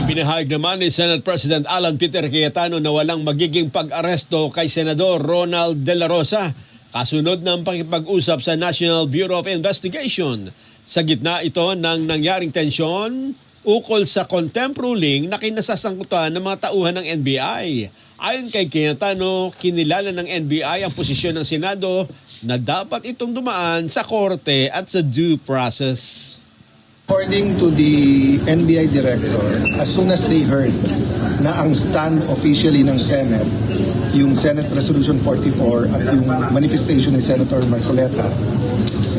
Ibinahayag naman ni Senate President Alan Peter Cayetano na walang magiging pag-aresto kay Senador Ronald De La Rosa kasunod ng pakipag-usap sa National Bureau of Investigation. Sa gitna ito ng nangyaring tensyon ukol sa contempt ruling na kinasasangkutan ng mga tauhan ng NBI. Ayon kay Cayetano, kinilala ng NBI ang posisyon ng Senado na dapat itong dumaan sa korte at sa due process. According to the NBI director, as soon as they heard na ang stand officially ng Senate, yung Senate Resolution 44 at yung manifestation ni Senator Marcoleta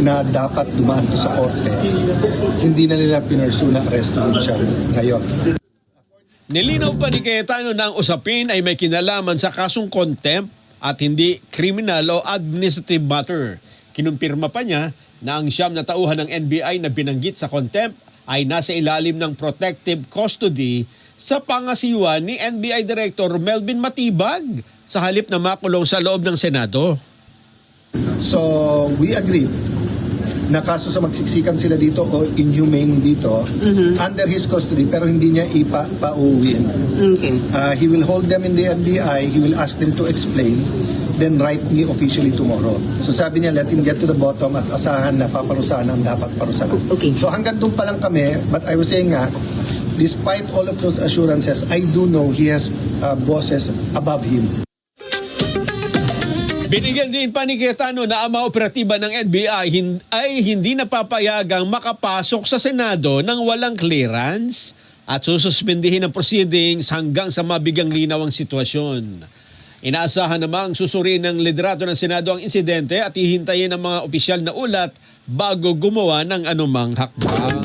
na dapat dumaan to sa korte, hindi na nila pinursu na arrestuhin siya ngayon. Nilinaw pa ni Cayetano na ang usapin ay may kinalaman sa kasong contempt at hindi criminal o administrative matter. Kinumpirma pa niya na ang siyam na tauhan ng NBI na binanggit sa contempt ay nasa ilalim ng protective custody sa pangasiwa ni NBI Director Melvin Matibag sa halip na makulong sa loob ng Senado. So we agreed na kaso sa magsiksikan sila dito o inhumane dito under his custody pero hindi niya ipauwiin. Okay. He will hold them in the NBI, he will ask them to explain, then write me officially tomorrow. So sabi niya, let him get to the bottom at asahan na paparusahan ang dapat parusahan. Okay. So hanggang doon pa lang kami, but I was saying nga, despite all of those assurances, I do know he has bosses above him. Binigyan din pa ni Cayetano na ang mga operatiba ng NBI ay hindi napapayagang makapasok sa Senado nang walang clearance at sususpindihin ang proceedings hanggang sa mabigyang linaw ang sitwasyon. Inaasahan namang susuriin ng liderato ng Senado ang insidente at hihintayin ang mga opisyal na ulat bago gumawa ng anumang hakbang.